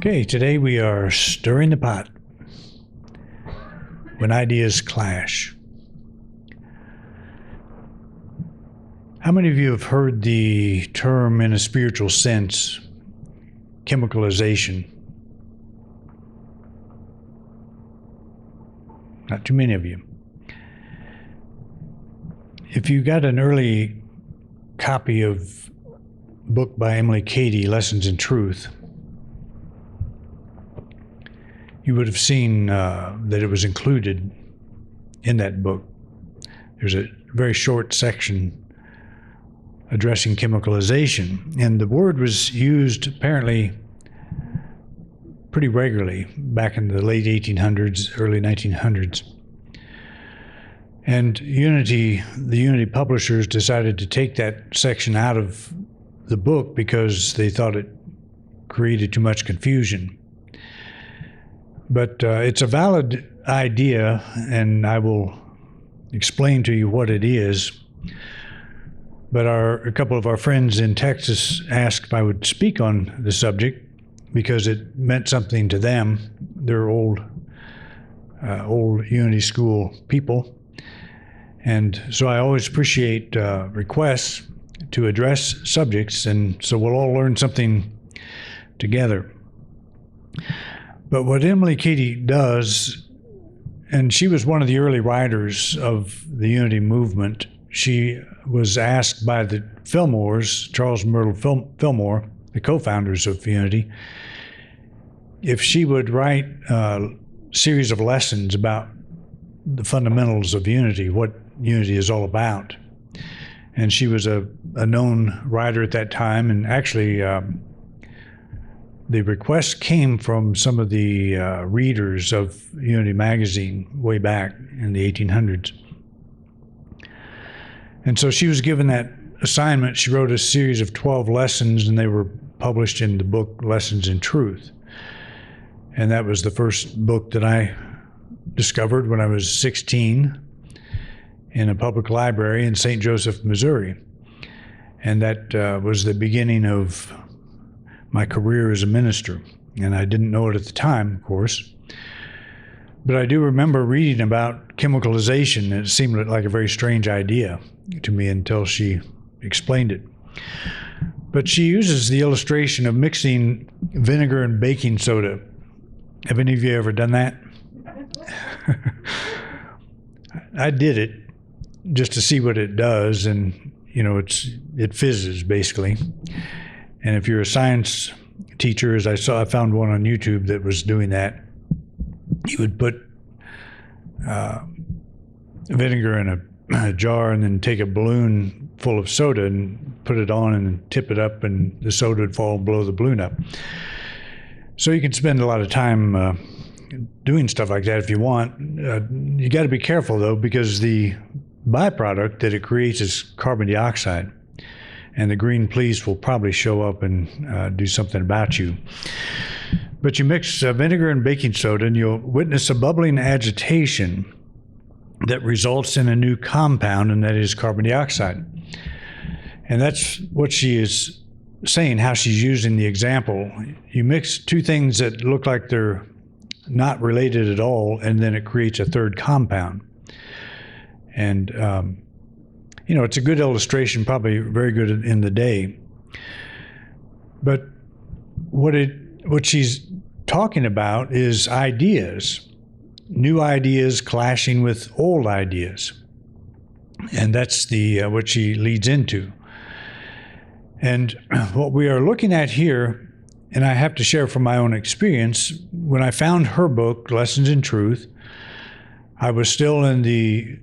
Okay, today we are stirring the pot when ideas clash. How many of you have heard the term in a spiritual sense, chemicalization? Not too many of you. If you got an early copy of a book by Emily Cady, Lessons in Truth, you would have seen that it was included in that book. There's a very short section addressing chemicalization, and the word was used apparently pretty regularly back in the late 1800s, early 1900s. And the Unity publishers decided to take that section out of the book because they thought it created too much confusion. But it's a valid idea, and I will explain to you what it is. But a couple of our friends in Texas asked if I would speak on the subject because it meant something to them. They're old Unity School people. And so I always appreciate requests to address subjects, and so we'll all learn something together. But what Emily Cady does, and she was one of the early writers of the Unity movement, she was asked by the Fillmores, Charles and Myrtle Fillmore, the co-founders of Unity, if she would write a series of lessons about the fundamentals of Unity, what Unity is all about. And she was a known writer at that time, and actually the request came from some of the readers of Unity magazine way back in the 1800s. And so she was given that assignment. She wrote a series of 12 lessons, and they were published in the book Lessons in Truth. And that was the first book that I discovered when I was 16 in a public library in St. Joseph, Missouri. And that was the beginning of my career as a minister. And I didn't know it at the time, of course. But I do remember reading about chemicalization, and it seemed like a very strange idea to me until she explained it. But she uses the illustration of mixing vinegar and baking soda. Have any of you ever done that? I did it just to see what it does, and it fizzes basically. And if you're a science teacher, as I found one on YouTube that was doing that, you would put vinegar in a jar and then take a balloon full of soda and put it on and tip it up, and the soda would fall and blow the balloon up. So you can spend a lot of time doing stuff like that if you want. You got to be careful though, because the byproduct that it creates is carbon dioxide, and the green police will probably show up and do something about you. But you mix vinegar and baking soda, and you'll witness a bubbling agitation that results in a new compound, and that is carbon dioxide. And that's what she is saying, how she's using the example. You mix two things that look like they're not related at all, and then it creates a third compound. And it's a good illustration, probably very good in the day. But what she's talking about is ideas, new ideas clashing with old ideas. And that's what she leads into. And what we are looking at here, and I have to share from my own experience, when I found her book, Lessons in Truth, I was still in the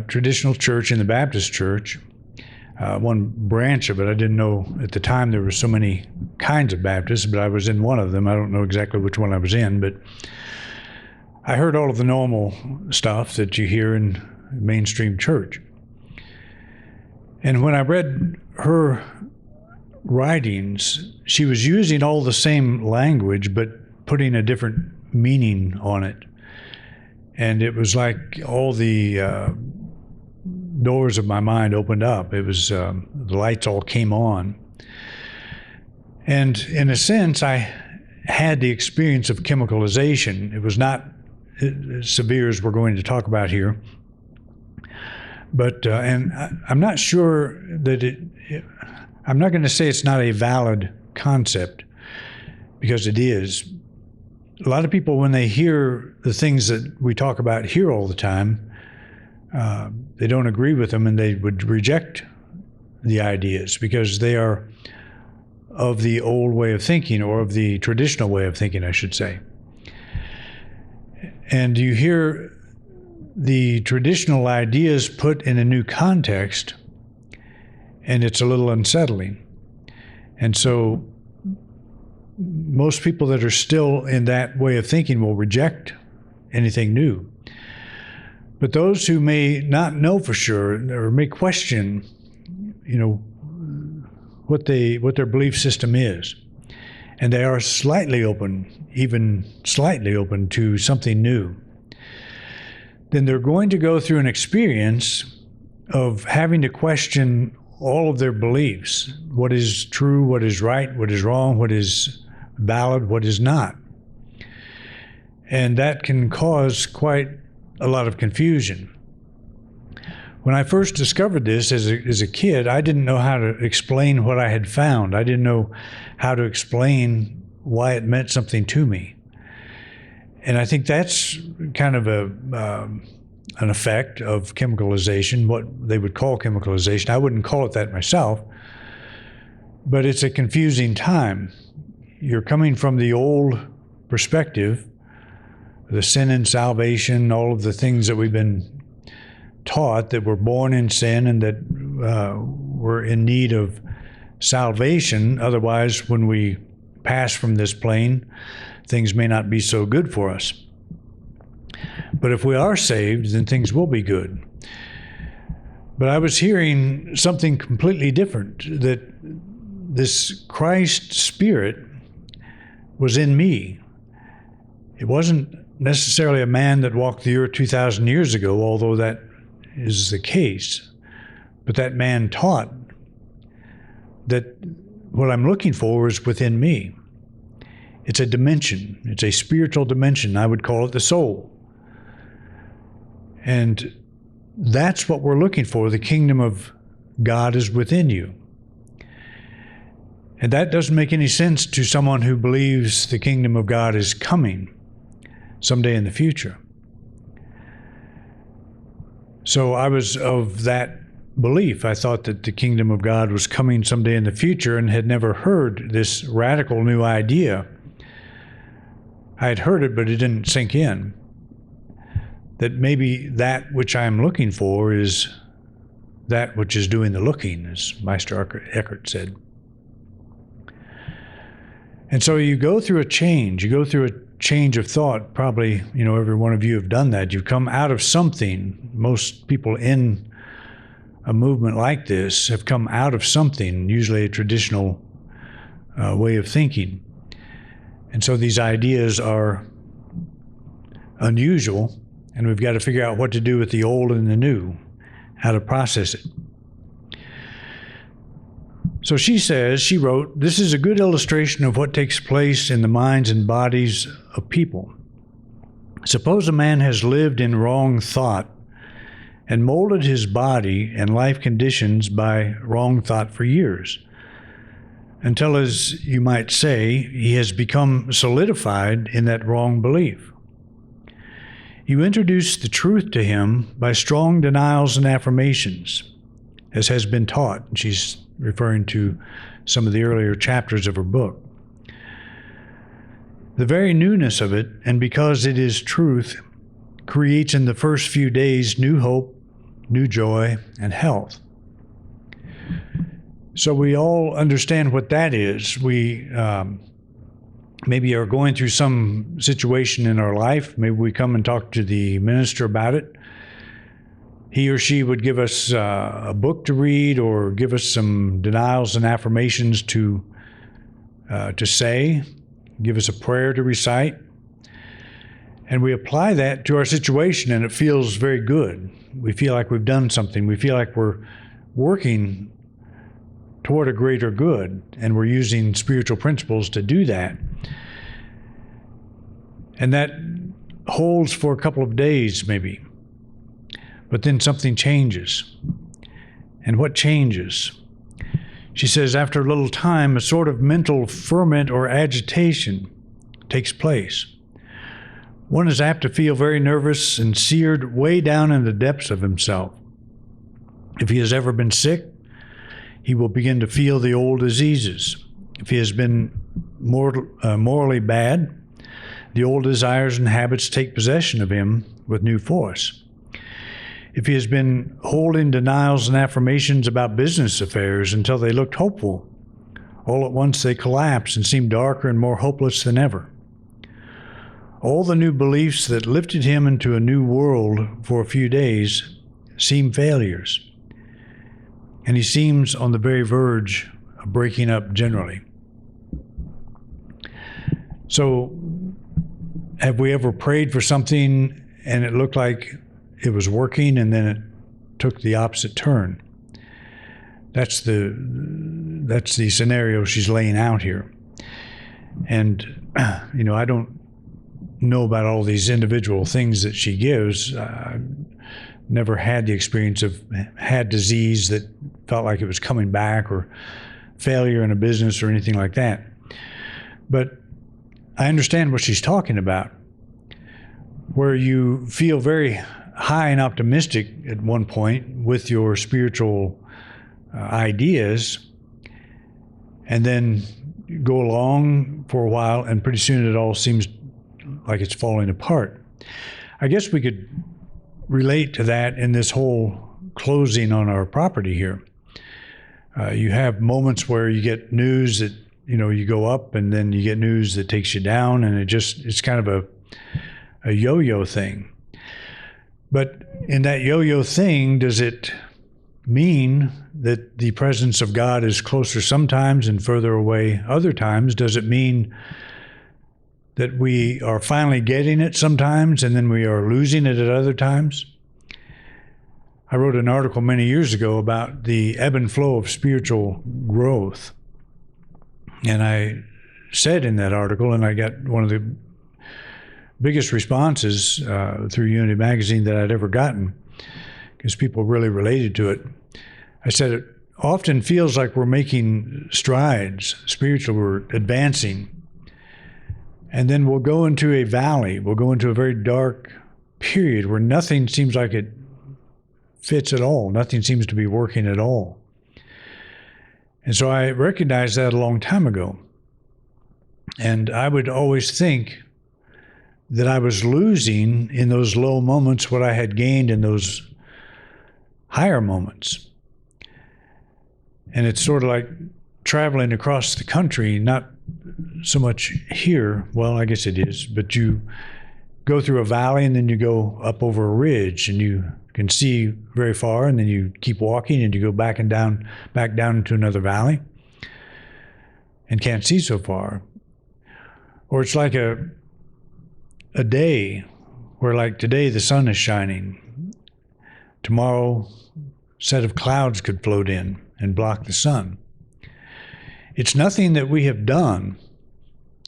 traditional church, in the Baptist church, one branch of it. I didn't know at the time there were so many kinds of Baptists, but I was in one of them. I don't know exactly which one I was in, but I heard all of the normal stuff that you hear in mainstream church. And when I read her writings, she was using all the same language, but putting a different meaning on it. And it was like all the doors of my mind opened up. It was, the lights all came on. And in a sense, I had the experience of chemicalization. It was not as severe as we're going to talk about here. But, and I'm not sure that I'm not going to say it's not a valid concept, because it is. A lot of people, when they hear the things that we talk about here all the time, they don't agree with them, and they would reject the ideas because they are of the old way of thinking, or of the traditional way of thinking, I should say. And you hear the traditional ideas put in a new context, and it's a little unsettling. And so most people that are still in that way of thinking will reject anything new. But those who may not know for sure, or may question, what their belief system is, and they are slightly open, even slightly open to something new, then they're going to go through an experience of having to question all of their beliefs. What is true, what is right, what is wrong, what is valid, what is not. And that can cause quite a lot of confusion. When I first discovered this as a kid, I didn't know how to explain what I had found. I didn't know how to explain why it meant something to me. And I think that's kind of an effect of chemicalization, what they would call chemicalization. I wouldn't call it that myself, but it's a confusing time. You're coming from the old perspective, the sin and salvation, all of the things that we've been taught, that we're born in sin and that we're in need of salvation. Otherwise, when we pass from this plane, things may not be so good for us. But if we are saved, then things will be good. But I was hearing something completely different, that this Christ Spirit was in me. It wasn't necessarily a man that walked the earth 2,000 years ago, although that is the case. But that man taught that what I'm looking for is within me. It's a dimension. It's a spiritual dimension. I would call it the soul. And that's what we're looking for. The kingdom of God is within you. And that doesn't make any sense to someone who believes the kingdom of God is coming someday in the future. So I was of that belief. I thought that the kingdom of God was coming someday in the future, and had never heard this radical new idea. I had heard it, but it didn't sink in. That maybe that which I'm looking for is that which is doing the looking, as Meister Eckhart said. And so you go through a change. You go through a change of thought. Probably, every one of you have done that. You've come out of something. Most people in a movement like this have come out of something, usually a traditional way of thinking. And so these ideas are unusual, and we've got to figure out what to do with the old and the new, how to process it. So she wrote, "This is a good illustration of what takes place in the minds and bodies of people. Suppose a man has lived in wrong thought and molded his body and life conditions by wrong thought for years, until, as you might say, he has become solidified in that wrong belief. You introduce the truth to him by strong denials and affirmations, as has been taught." She's referring to some of the earlier chapters of her book. "The very newness of it, and because it is truth, creates in the first few days new hope, new joy, and health." So we all understand what that is. We maybe are going through some situation in our life. Maybe we come and talk to the minister about it. He or she would give us a book to read, or give us some denials and affirmations to say, give us a prayer to recite. And we apply that to our situation, and it feels very good. We feel like we've done something. We feel like we're working toward a greater good, and we're using spiritual principles to do that. And that holds for a couple of days, maybe. But then something changes. And what changes? She says, after a little time, a sort of mental ferment or agitation takes place. One is apt to feel very nervous and seared way down in the depths of himself. If he has ever been sick, he will begin to feel the old diseases. If he has been morally bad, the old desires and habits take possession of him with new force. If he has been holding denials and affirmations about business affairs until they looked hopeful, all at once they collapse and seem darker and more hopeless than ever. All the new beliefs that lifted him into a new world for a few days seem failures, and he seems on the very verge of breaking up generally. So, have we ever prayed for something and it looked like it was working and then it took the opposite turn? That's the scenario she's laying out here. And, I don't know about all these individual things that she gives. I've never had the experience of had disease that felt like it was coming back, or failure in a business or anything like that. But I understand what she's talking about, where you feel very high and optimistic at one point with your spiritual ideas, and then go along for a while, and pretty soon it all seems like it's falling apart. I guess we could relate to that in this whole closing on our property here. You have moments where you get news that, you go up, and then you get news that takes you down, and it's kind of a yo-yo thing. But in that yo-yo thing, does it mean that the presence of God is closer sometimes and further away other times? Does it mean that we are finally getting it sometimes and then we are losing it at other times? I wrote an article many years ago about the ebb and flow of spiritual growth. And I said in that article, and I got one of the biggest responses through Unity Magazine that I'd ever gotten, because people really related to it. I said, it often feels like we're making strides spiritually, we're advancing. And then we'll go into a valley, we'll go into a very dark period where nothing seems like it fits at all. Nothing seems to be working at all. And so I recognized that a long time ago. And I would always think that I was losing in those low moments what I had gained in those higher moments. And it's sort of like traveling across the country, not so much here, well, I guess it is, but you go through a valley and then you go up over a ridge and you can see very far, and then you keep walking and you go back down into another valley and can't see so far. Or it's like a day where, like today, the sun is shining. Tomorrow, a set of clouds could float in and block the sun. It's nothing that we have done.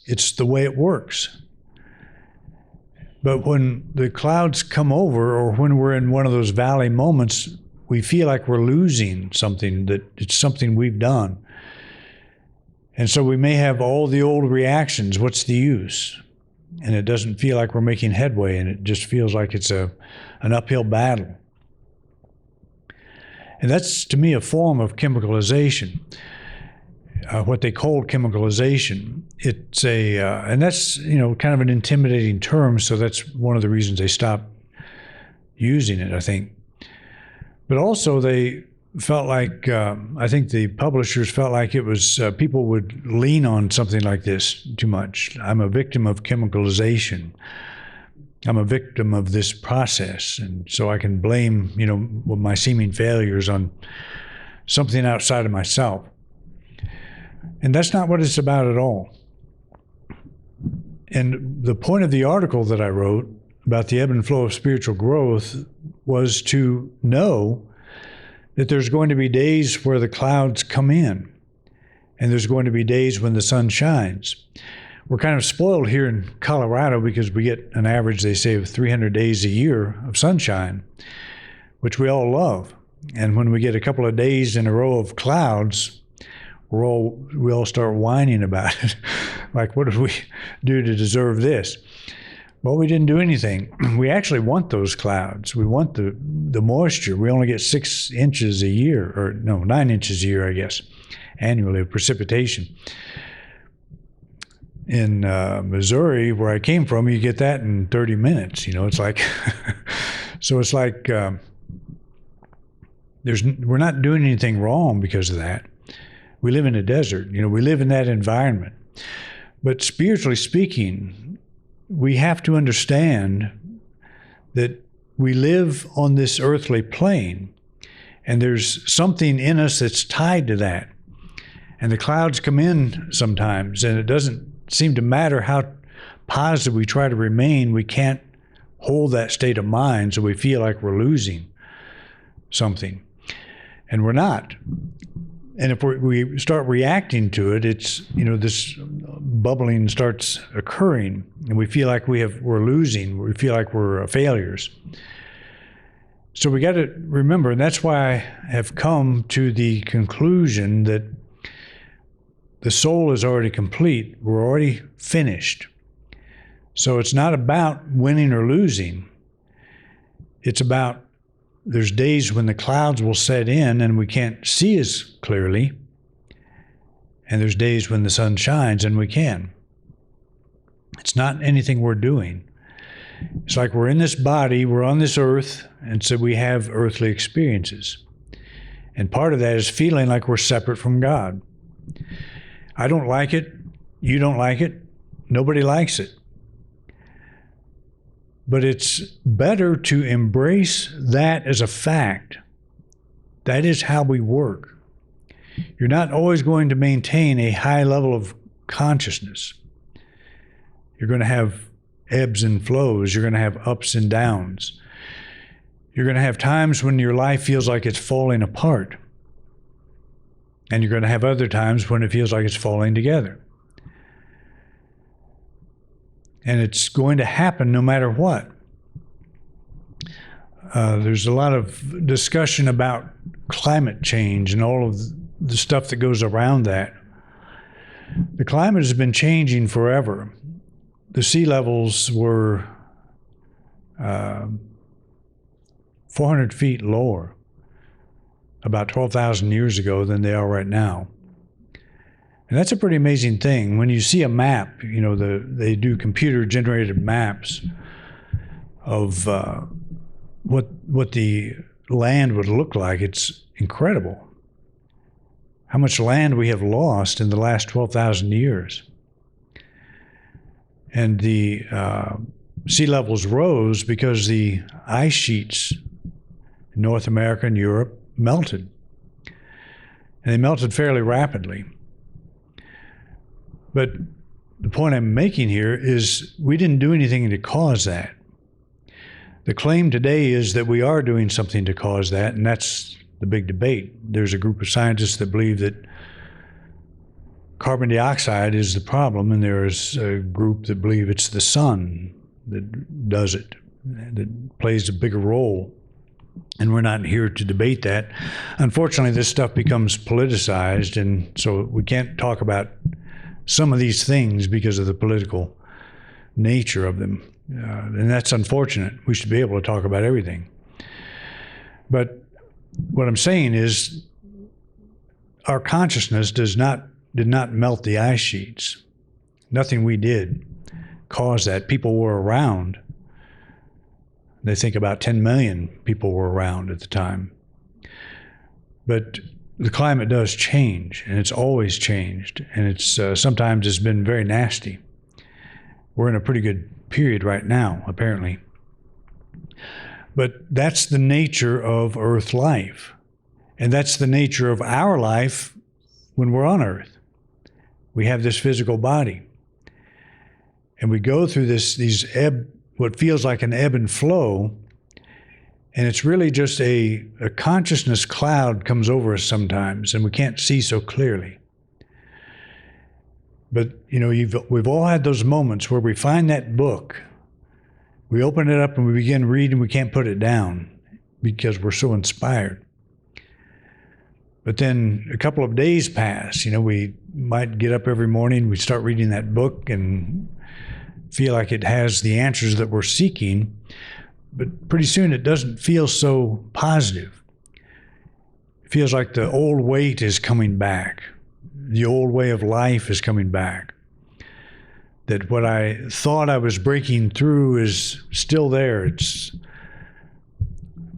It's the way it works. But when the clouds come over, or when we're in one of those valley moments, we feel like we're losing something, that it's something we've done. And so we may have all the old reactions. What's the use? And it doesn't feel like we're making headway, and it just feels like it's an uphill battle. And that's, to me, a form of chemicalization. What they call chemicalization. It's and that's, kind of an intimidating term, so that's one of the reasons they stopped using it, I think. But also they felt like, I think the publishers felt like it was, people would lean on something like this too much. I'm a victim of chemicalization. I'm a victim of this process, and so I can blame, my seeming failures on something outside of myself. And that's not what it's about at all. And the point of the article that I wrote about the ebb and flow of spiritual growth was to know that there's going to be days where the clouds come in, and there's going to be days when the sun shines. We're kind of spoiled here in Colorado because we get an average, they say, of 300 days a year of sunshine, which we all love. And when we get a couple of days in a row of clouds, we all start whining about it. Like, what did we do to deserve this? Well, we didn't do anything. We actually want those clouds. We want the moisture. We only get 6 inches a year, or no, 9 inches a year, I guess, annually of precipitation. In Missouri, where I came from, you get that in 30 minutes. It's like, so it's like we're not doing anything wrong because of that. We live in a desert. We live in that environment. But spiritually speaking, we have to understand that we live on this earthly plane, and there's something in us that's tied to that. And the clouds come in sometimes, and it doesn't seem to matter how positive we try to remain, we can't hold that state of mind, so we feel like we're losing something. And we're not. And if we start reacting to it, it's, this bubbling starts occurring, and we feel like we're losing, we feel like we're failures. So we got to remember, and that's why I have come to the conclusion that the soul is already complete. We're already finished. So it's not about winning or losing. It's about there's days when the clouds will set in and we can't see as clearly. And there's days when the sun shines and we can. It's not anything we're doing. It's like we're in this body, we're on this earth, and so we have earthly experiences. And part of that is feeling like we're separate from God. I don't like it. You don't like it. Nobody likes it. But it's better to embrace that as a fact. That is how we work. You're not always going to maintain a high level of consciousness. You're going to have ebbs and flows. You're going to have ups and downs. You're going to have times when your life feels like it's falling apart. And you're going to have other times when it feels like it's falling together. And it's going to happen no matter what. There's a lot of discussion about climate change and all of the stuff that goes around that. The climate has been changing forever. The sea levels were 400 feet lower about 12,000 years ago than they are right now. And that's a pretty amazing thing. When you see a map, they do computer-generated maps of what the land would look like. It's incredible how much land we have lost in the last 12,000 years. And the sea levels rose because the ice sheets in North America and Europe melted. And they melted fairly rapidly. But the point I'm making here is we didn't do anything to cause that. The claim today is that we are doing something to cause that, and that's the big debate. There's a group of scientists that believe that carbon dioxide is the problem, and there's a group that believe it's the sun that does it, that plays a bigger role. And we're not here to debate that. Unfortunately, this stuff becomes politicized, and so we can't talk about some of these things because of the political nature of them. And that's unfortunate. We should be able to talk about everything. But what I'm saying is our consciousness did not melt the ice sheets. Nothing we did caused that. People were around. They think about 10 million people were around at the time. But the climate does change, and it's always changed, and it's sometimes it's been very nasty. We're in a pretty good period right now, apparently. But that's the nature of Earth life, and that's the nature of our life when we're on Earth. We have this physical body, and we go through what feels like an ebb and flow, and it's really just a consciousness cloud comes over us sometimes, and we can't see so clearly. But, we've all had those moments where we find that book, we open it up and we begin reading, we can't put it down because we're so inspired. But then a couple of days pass, we might get up every morning, we start reading that book and feel like it has the answers that we're seeking, but pretty soon it doesn't feel so positive. It feels like the old weight is coming back. The old way of life is coming back. That what I thought I was breaking through is still there. It's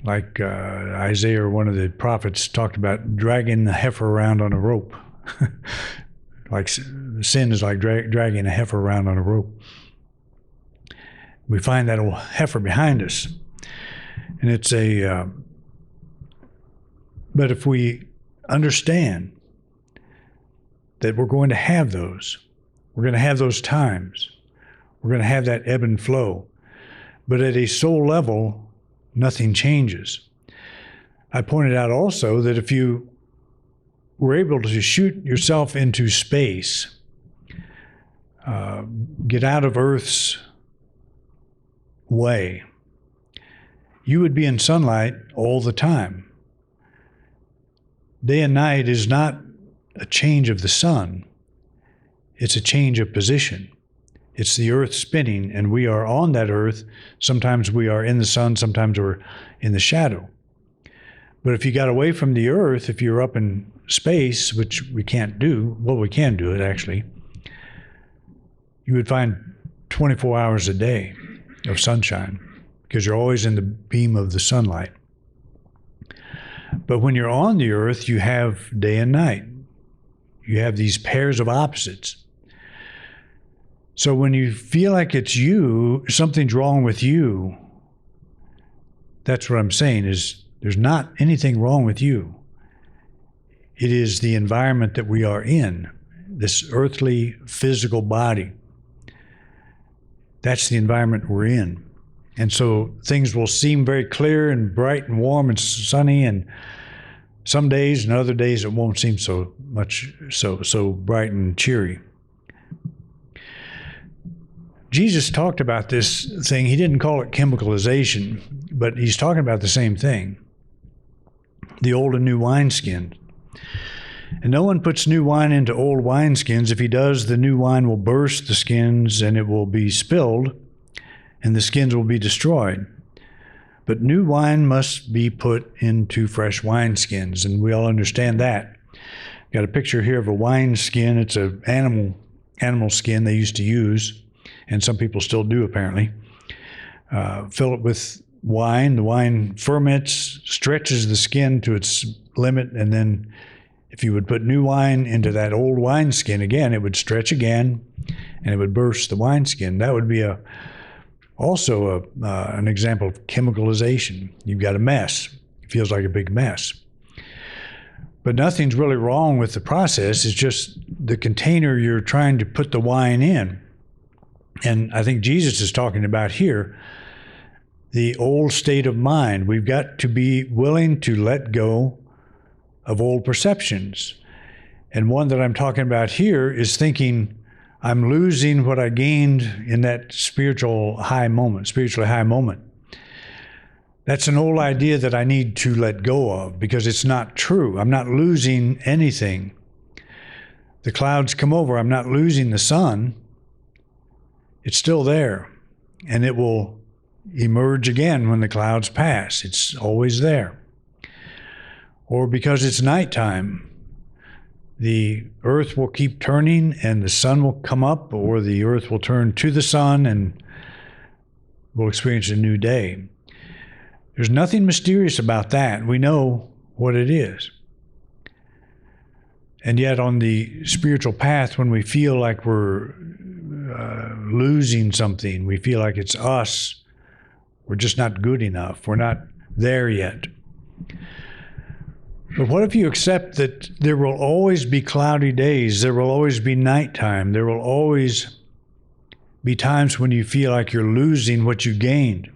like Isaiah, one of the prophets, talked about dragging the heifer around on a rope. Like sin is like dragging a heifer around on a rope. We find that old heifer behind us. And it's but if we understand that we're going to have those. We're going to have those times. We're going to have that ebb and flow. But at a soul level, nothing changes. I pointed out also that if you were able to shoot yourself into space, get out of Earth's way, you would be in sunlight all the time. Day and night is not a change of the sun. It's a change of position. It's the earth spinning, and we are on that earth. Sometimes we are in the sun, sometimes we're in the shadow. But if you got away from the earth, if you're up in space, which we can't do, well, we can do it actually, you would find 24 hours a day of sunshine because you're always in the beam of the sunlight. But when you're on the earth, you have day and night. You have these pairs of opposites. So when you feel like it's you, something's wrong with you, that's what I'm saying is there's not anything wrong with you. It is the environment that we are in, this earthly physical body. That's the environment we're in. And so things will seem very clear and bright and warm and sunny, and some days and other days it won't seem so bright and cheery. Jesus talked about this thing. He didn't call it chemicalization, but he's talking about the same thing. The old and new wineskin. And no one puts new wine into old wineskins. If he does, the new wine will burst the skins and it will be spilled, and the skins will be destroyed. But new wine must be put into fresh wineskins, and we all understand that. Got a picture here of a wineskin. It's an animal skin they used to use, and some people still do apparently. Fill it with wine. The wine ferments, stretches the skin to its limit, and then if you would put new wine into that old wineskin again, it would stretch again, and it would burst the wineskin. That would be also an example of chemicalization. You've got a mess. It feels like a big mess. But nothing's really wrong with the process. It's just the container you're trying to put the wine in. And I think Jesus is talking about here the old state of mind. We've got to be willing to let go of old perceptions. And one that I'm talking about here is thinking, I'm losing what I gained in that spiritually high moment. That's an old idea that I need to let go of because it's not true. I'm not losing anything. The clouds come over. I'm not losing the sun. It's still there, and it will emerge again when the clouds pass. It's always there. Or because it's nighttime, the earth will keep turning and the sun will come up, or the earth will turn to the sun and we'll experience a new day. There's nothing mysterious about that. We know what it is. And yet on the spiritual path, when we feel like we're losing something, we feel like it's us, we're just not good enough, we're not there yet. But what if you accept that there will always be cloudy days, there will always be nighttime, there will always be times when you feel like you're losing what you gained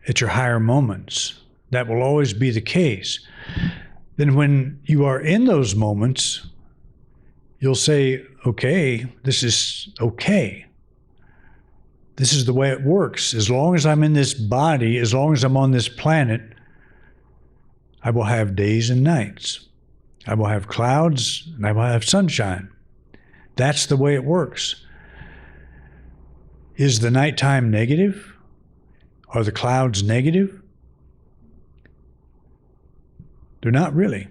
at your higher moments. That will always be the case. Then when you are in those moments, you'll say, okay, this is okay. This is the way it works. As long as I'm in this body, as long as I'm on this planet, I will have days and nights. I will have clouds and I will have sunshine. That's the way it works. Is the nighttime negative? Are the clouds negative? They're not really.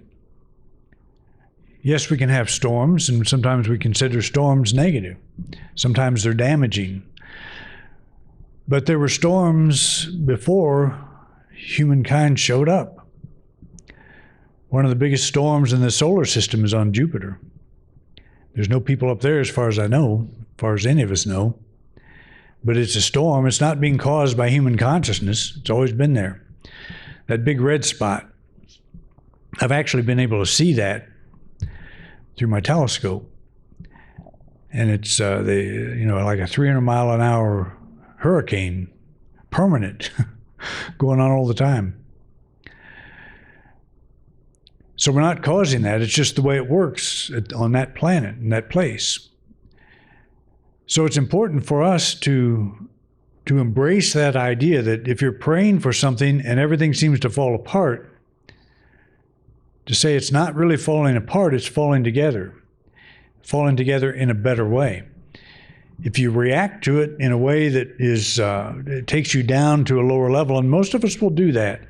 Yes, we can have storms, and sometimes we consider storms negative. Sometimes they're damaging. But there were storms before humankind showed up. One of the biggest storms in the solar system is on Jupiter. There's no people up there as far as I know, as far as any of us know. But it's a storm. It's not being caused by human consciousness. It's always been there. That big red spot, I've actually been able to see that through my telescope. And it's like a 300-mile-an-hour hurricane, permanent, going on all the time. So we're not causing that. It's just the way it works on that planet, in that place. So it's important for us to embrace that idea that if you're praying for something and everything seems to fall apart, to say it's not really falling apart, it's falling together in a better way. If you react to it in a way that it takes you down to a lower level, and most of us will do that,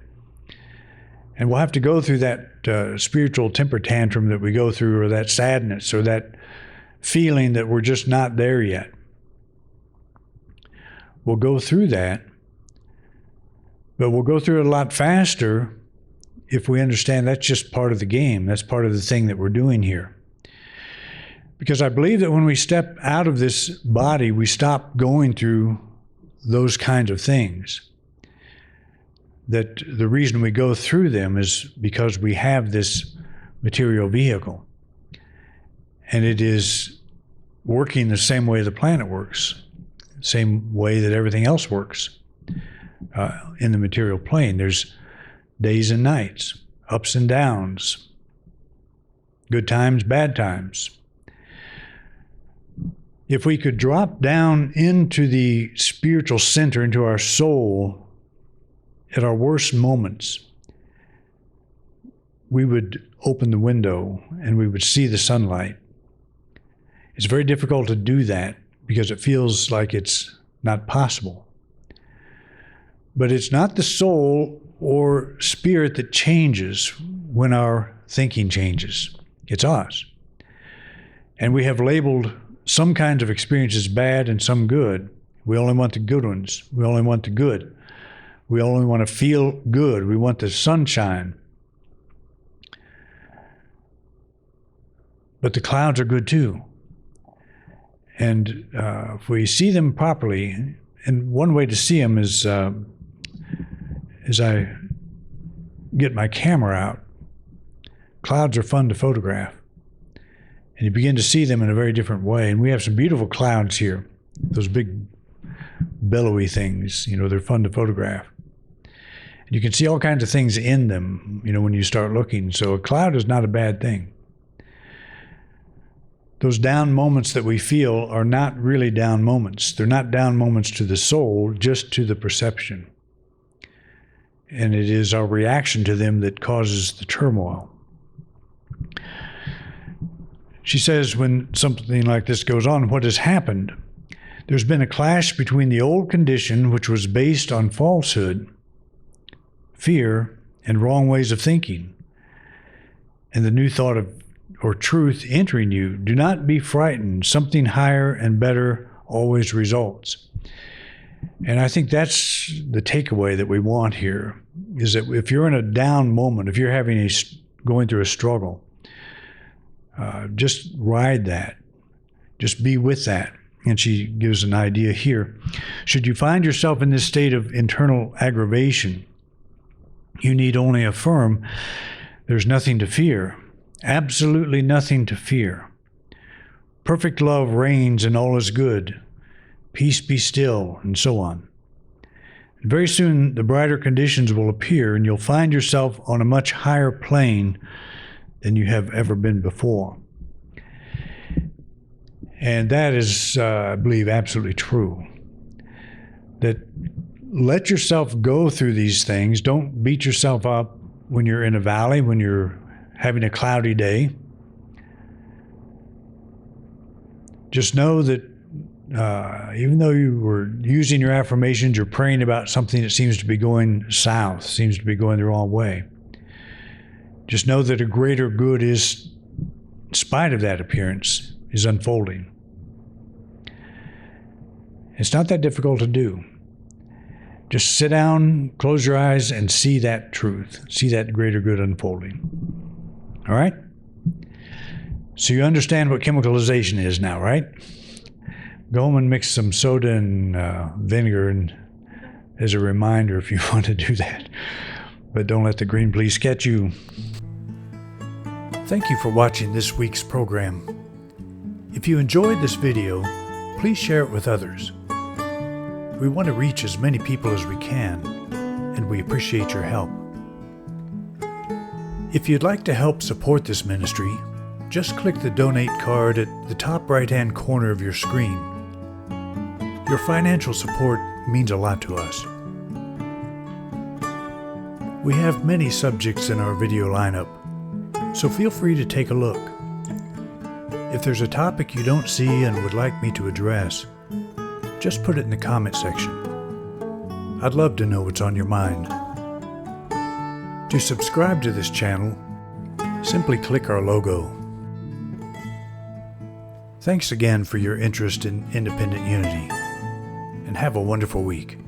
and we'll have to go through that spiritual temper tantrum that we go through, or that sadness, or that feeling that we're just not there yet. We'll go through that, but we'll go through it a lot faster if we understand that's just part of the game. That's part of the thing that we're doing here. Because I believe that when we step out of this body, we stop going through those kinds of things. That the reason we go through them is because we have this material vehicle. And it is working the same way the planet works, same way that everything else works in the material plane. There's days and nights, ups and downs, good times, bad times. If we could drop down into the spiritual center, into our soul, at our worst moments, we would open the window and we would see the sunlight. It's very difficult to do that because it feels like it's not possible. But it's not the soul or spirit that changes when our thinking changes. It's us. And we have labeled some kinds of experiences bad and some good. We only want the good ones. We only want the good. We only want to feel good. We want the sunshine. But the clouds are good too. And if we see them properly, and one way to see them is as I get my camera out, clouds are fun to photograph. And you begin to see them in a very different way. And we have some beautiful clouds here. Those big billowy things, they're fun to photograph. And you can see all kinds of things in them, when you start looking. So a cloud is not a bad thing. Those down moments that we feel are not really down moments. They're not down moments to the soul, just to the perception. And it is our reaction to them that causes the turmoil. She says when something like this goes on, what has happened? There's been a clash between the old condition, which was based on falsehood, fear, and wrong ways of thinking, and the new thought of or truth entering you. Do not be frightened. Something higher and better always results. And I think that's the takeaway that we want here, is that if you're in a down moment, if you're going through a struggle, just ride that. Just be with that. And she gives an idea here. Should you find yourself in this state of internal aggravation, you need only affirm there's nothing to fear. Absolutely nothing to fear. Perfect love reigns and all is good. Peace be still, and so on. And very soon the brighter conditions will appear and you'll find yourself on a much higher plane than you have ever been before. And that is, I believe, absolutely true. That let yourself go through these things. Don't beat yourself up when you're in a valley, when you're having a cloudy day. Just know that even though you were using your affirmations, you're praying about something that seems to be going south, seems to be going the wrong way. Just know that a greater good is, in spite of that appearance, is unfolding. It's not that difficult to do. Just sit down, close your eyes, and see that truth. See that greater good unfolding. All right? So you understand what chemicalization is now, right? Go home and mix some soda and vinegar and as a reminder if you want to do that. But don't let the green police catch you. Thank you for watching this week's program. If you enjoyed this video, please share it with others. We want to reach as many people as we can, and we appreciate your help. If you'd like to help support this ministry, just click the donate card at the top right-hand corner of your screen. Your financial support means a lot to us. We have many subjects in our video lineup, so feel free to take a look. If there's a topic you don't see and would like me to address, just put it in the comment section. I'd love to know what's on your mind. To subscribe to this channel, simply click our logo. Thanks again for your interest in Independent Unity, and have a wonderful week.